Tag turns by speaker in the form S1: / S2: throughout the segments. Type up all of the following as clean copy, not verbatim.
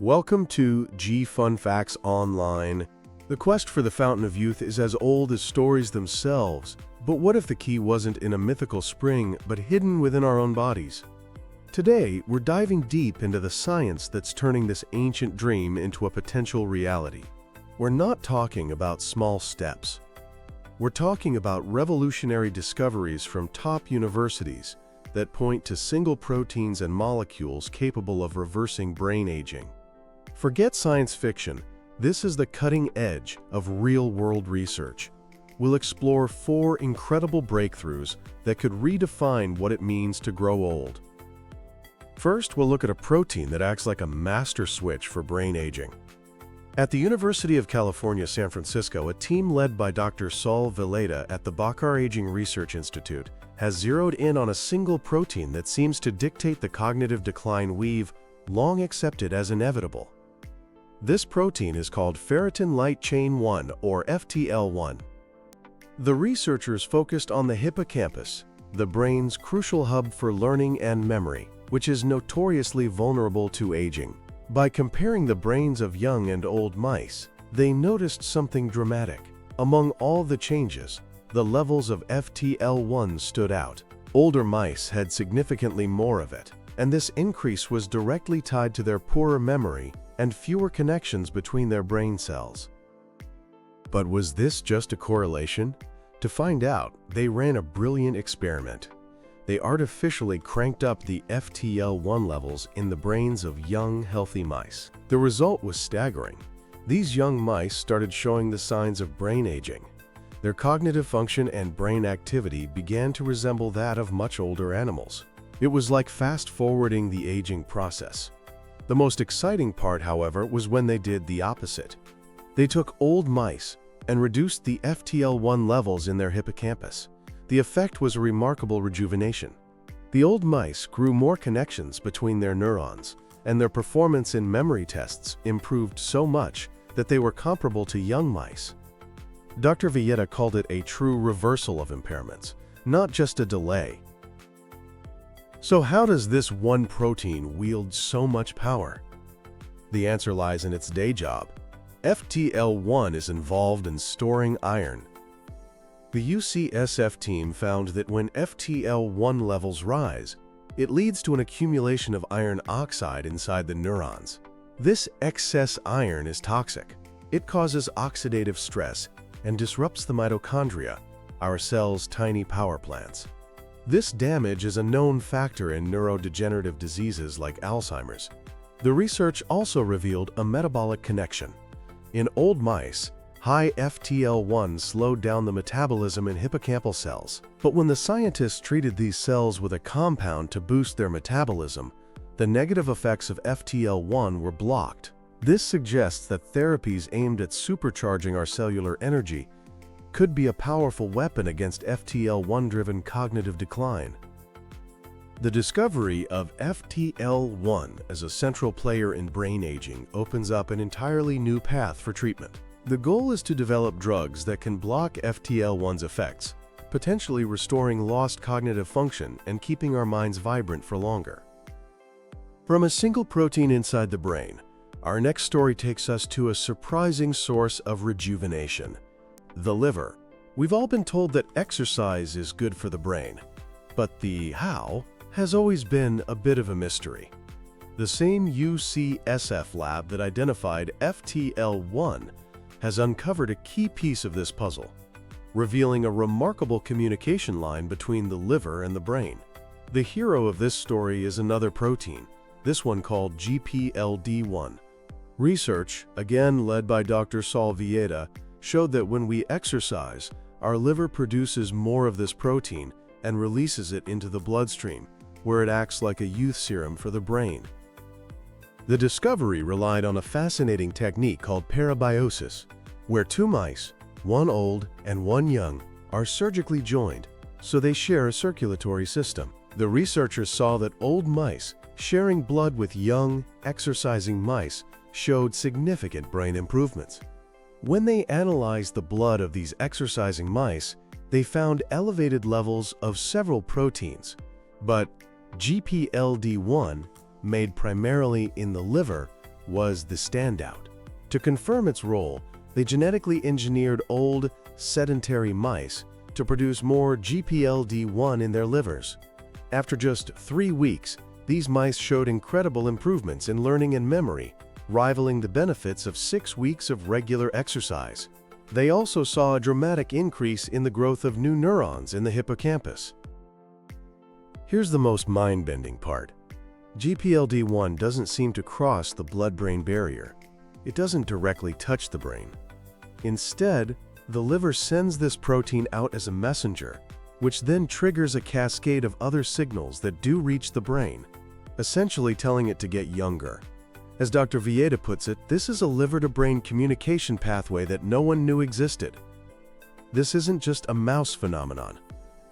S1: Welcome to G Fun Facts Online. The quest for the fountain of youth is as old as stories themselves, but what if the key wasn't in a mythical spring, but hidden within our own bodies? Today, we're diving deep into the science that's turning this ancient dream into a potential reality. We're not talking about small steps. We're talking about revolutionary discoveries from top universities that point to single proteins and molecules capable of reversing brain aging. Forget science fiction. This is the cutting edge of real-world research. We'll explore 4 incredible breakthroughs that could redefine what it means to grow old. First, we'll look at a protein that acts like a master switch for brain aging. At the University of California, San Francisco, a team led by Dr. Saul Villeda at the Bakar Aging Research Institute has zeroed in on a single protein that seems to dictate the cognitive decline we've long accepted as inevitable. This protein is called ferritin light chain 1, or FTL1. The researchers focused on the hippocampus, the brain's crucial hub for learning and memory, which is notoriously vulnerable to aging. By comparing the brains of young and old mice, they noticed something dramatic. Among all the changes, the levels of FTL1 stood out. Older mice had significantly more of it, and this increase was directly tied to their poorer memory and fewer connections between their brain cells. But was this just a correlation? To find out, they ran a brilliant experiment. They artificially cranked up the FTL1 levels in the brains of young, healthy mice. The result was staggering. These young mice started showing the signs of brain aging. Their cognitive function and brain activity began to resemble that of much older animals. It was like fast-forwarding the aging process. The most exciting part, however, was when they did the opposite. They took old mice and reduced the FTL1 levels in their hippocampus. The effect was a remarkable rejuvenation. The old mice grew more connections between their neurons, and their performance in memory tests improved so much that they were comparable to young mice. Dr. Villeda called it a true reversal of impairments, not just a delay. So how does this one protein wield so much power? The answer lies in its day job. FTL1 is involved in storing iron. The UCSF team found that when FTL1 levels rise, it leads to an accumulation of iron oxide inside the neurons. This excess iron is toxic. It causes oxidative stress and disrupts the mitochondria, our cells' tiny power plants. This damage is a known factor in neurodegenerative diseases like Alzheimer's. The research also revealed a metabolic connection. In old mice, high FTL1 slowed down the metabolism in hippocampal cells. But when the scientists treated these cells with a compound to boost their metabolism, the negative effects of FTL1 were blocked. This suggests that therapies aimed at supercharging our cellular energy could be a powerful weapon against FTL1-driven cognitive decline. The discovery of FTL1 as a central player in brain aging opens up an entirely new path for treatment. The goal is to develop drugs that can block FTL1's effects, potentially restoring lost cognitive function and keeping our minds vibrant for longer. From a single protein inside the brain, our next story takes us to a surprising source of rejuvenation: the liver. We've all been told that exercise is good for the brain, but the how has always been a bit of a mystery. The same UCSF lab that identified FTL1 has uncovered a key piece of this puzzle, revealing a remarkable communication line between the liver and the brain. The hero of this story is another protein, this one called GPLD1. Research, again led by Dr. Saul Villeda, showed that when we exercise, our liver produces more of this protein and releases it into the bloodstream, where it acts like a youth serum for the brain. The discovery relied on a fascinating technique called parabiosis, where 2 mice, one old and one young, are surgically joined, so they share a circulatory system. The researchers saw that old mice sharing blood with young, exercising mice showed significant brain improvements. When they analyzed the blood of these exercising mice, they found elevated levels of several proteins, but GPLD1 made primarily in the liver, was the standout. To confirm its role, they genetically engineered old, sedentary mice to produce more GPLD1 in their livers. After just 3 weeks, these mice showed incredible improvements in learning and memory, rivaling the benefits of 6 weeks of regular exercise. They also saw a dramatic increase in the growth of new neurons in the hippocampus. Here's the most mind-bending part. GPLD1 doesn't seem to cross the blood-brain barrier. It doesn't directly touch the brain. Instead, the liver sends this protein out as a messenger, which then triggers a cascade of other signals that do reach the brain, essentially telling it to get younger. As Dr. Vieta puts it, this is a liver-to-brain communication pathway that no one knew existed. This isn't just a mouse phenomenon.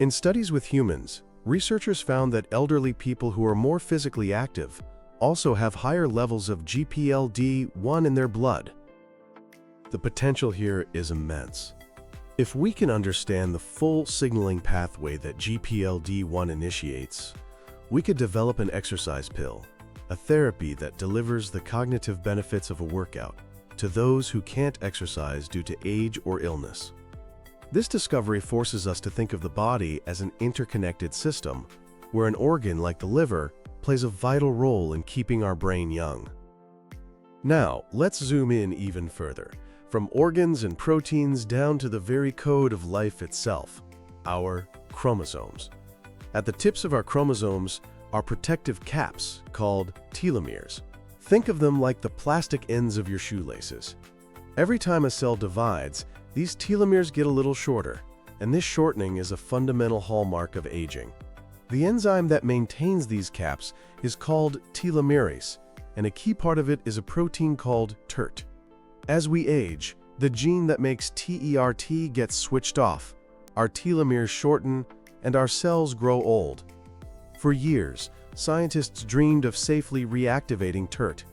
S1: In studies with humans, researchers found that elderly people who are more physically active also have higher levels of GPLD1 in their blood. The potential here is immense. If we can understand the full signaling pathway that GPLD1 initiates, we could develop an exercise pill, a therapy that delivers the cognitive benefits of a workout to those who can't exercise due to age or illness. This discovery forces us to think of the body as an interconnected system, where an organ like the liver plays a vital role in keeping our brain young. Now, let's zoom in even further, from organs and proteins down to the very code of life itself, our chromosomes. At the tips of our chromosomes are protective caps called telomeres. Think of them like the plastic ends of your shoelaces. Every time a cell divides, these telomeres get a little shorter, and this shortening is a fundamental hallmark of aging. The enzyme that maintains these caps is called telomerase, and a key part of it is a protein called TERT. As we age, the gene that makes TERT gets switched off, our telomeres shorten, and our cells grow old. For years, scientists dreamed of safely reactivating TERT.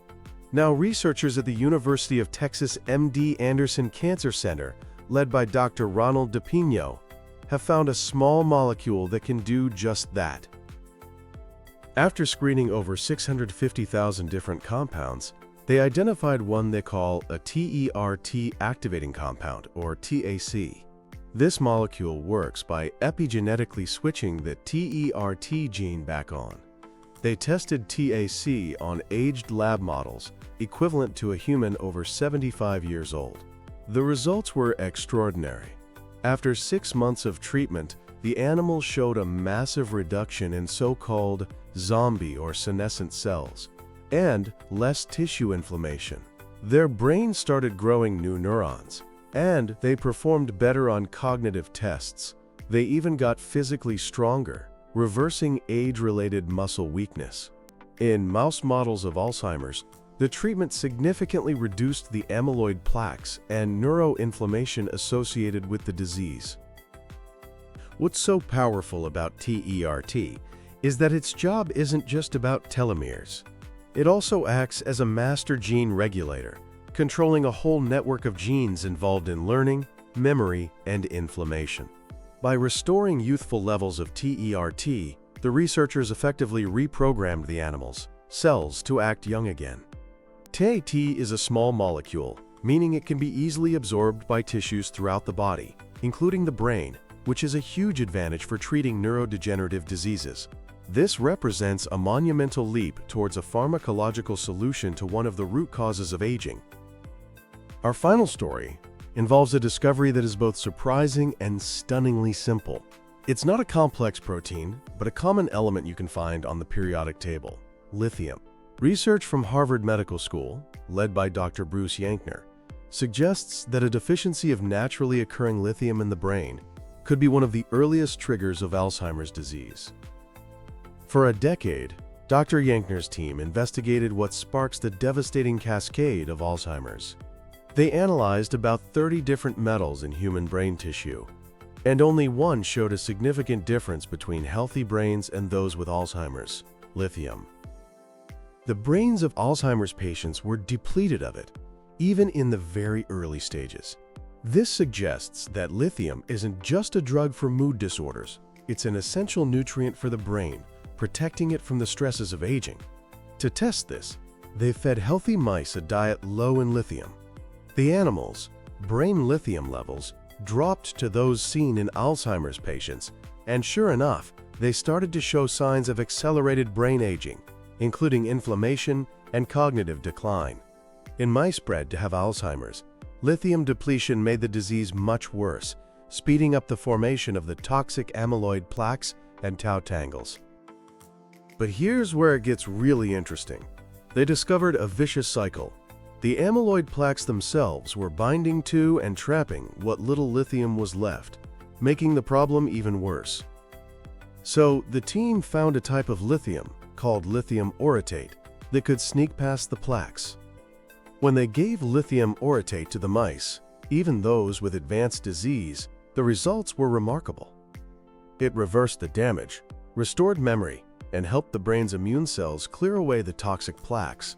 S1: Now, researchers at the University of Texas MD Anderson Cancer Center, led by Dr. Ronald DePino, have found a small molecule that can do just that. After screening over 650,000 different compounds, they identified one they call a TERT activating compound, or TAC. This molecule works by epigenetically switching the TERT gene back on. They tested TAC on aged lab models, equivalent to a human over 75 years old. The results were extraordinary. After 6 months of treatment, the animals showed a massive reduction in so-called zombie or senescent cells, and less tissue inflammation. Their brains started growing new neurons, and they performed better on cognitive tests. They even got physically stronger, reversing age-related muscle weakness. In mouse models of Alzheimer's, the treatment significantly reduced the amyloid plaques and neuroinflammation associated with the disease. What's so powerful about TERT is that its job isn't just about telomeres. It also acts as a master gene regulator, controlling a whole network of genes involved in learning, memory, and inflammation. By restoring youthful levels of TERT, the researchers effectively reprogrammed the animals' cells to act young again. TAT is a small molecule, meaning it can be easily absorbed by tissues throughout the body, including the brain, which is a huge advantage for treating neurodegenerative diseases. This represents a monumental leap towards a pharmacological solution to one of the root causes of aging. Our final story involves a discovery that is both surprising and stunningly simple. It's not a complex protein, but a common element you can find on the periodic table: lithium. Research from Harvard Medical School, led by Dr. Bruce Yankner, suggests that a deficiency of naturally occurring lithium in the brain could be one of the earliest triggers of Alzheimer's disease. For a decade, Dr. Yankner's team investigated what sparks the devastating cascade of Alzheimer's. They analyzed about 30 different metals in human brain tissue, and only one showed a significant difference between healthy brains and those with Alzheimer's: lithium. The brains of Alzheimer's patients were depleted of it, even in the very early stages. This suggests that lithium isn't just a drug for mood disorders, it's an essential nutrient for the brain, protecting it from the stresses of aging. To test this, They fed healthy mice a diet low in lithium. The animals' brain lithium levels dropped to those seen in Alzheimer's patients, and sure enough, they started to show signs of accelerated brain aging, including inflammation and cognitive decline. In mice bred to have Alzheimer's, lithium depletion made the disease much worse, speeding up the formation of the toxic amyloid plaques and tau tangles. But here's where it gets really interesting. They discovered a vicious cycle. The amyloid plaques themselves were binding to and trapping what little lithium was left, making the problem even worse. So the team found a type of lithium, called lithium orotate, that could sneak past the plaques. When they gave lithium orotate to the mice, even those with advanced disease, the results were remarkable. It reversed the damage, restored memory, and helped the brain's immune cells clear away the toxic plaques.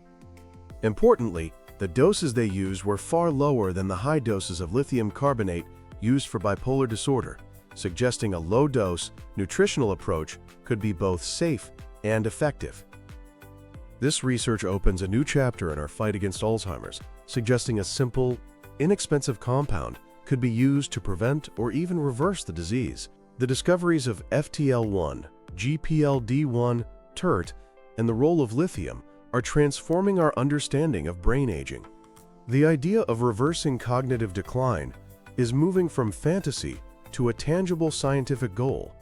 S1: Importantly, the doses they used were far lower than the high doses of lithium carbonate used for bipolar disorder, suggesting a low-dose, nutritional approach could be both safe and effective. This research opens a new chapter in our fight against Alzheimer's, suggesting a simple, inexpensive compound could be used to prevent or even reverse the disease. The discoveries of FTL1, GPLD1, TERT, and the role of lithium are transforming our understanding of brain aging. The idea of reversing cognitive decline is moving from fantasy to a tangible scientific goal.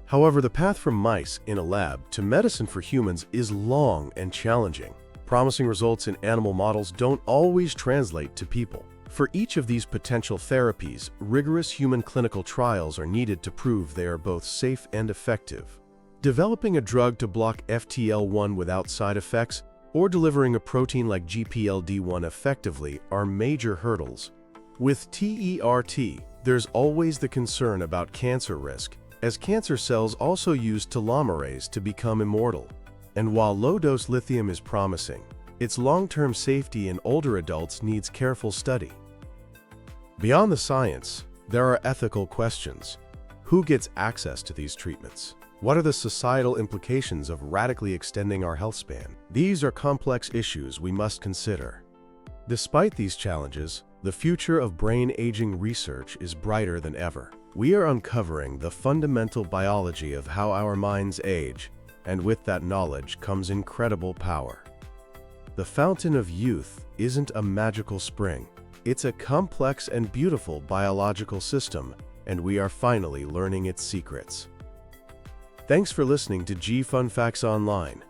S1: However, the path from mice in a lab to medicine for humans is long and challenging. Promising results in animal models don't always translate to people. For each of these potential therapies, rigorous human clinical trials are needed to prove they are both safe and effective. Developing a drug to block FTL1 without side effects or delivering a protein like GPLD1 effectively are major hurdles. With TERT, there's always the concern about cancer risk, as cancer cells also use telomerase to become immortal. And while low-dose lithium is promising, its long-term safety in older adults needs careful study. Beyond the science, there are ethical questions. Who gets access to these treatments? What are the societal implications of radically extending our health span? These are complex issues we must consider. Despite these challenges, the future of brain aging research is brighter than ever. We are uncovering the fundamental biology of how our minds age, and with that knowledge comes incredible power. The fountain of youth isn't a magical spring. It's a complex and beautiful biological system, and we are finally learning its secrets. Thanks for listening to Fun Facts Online.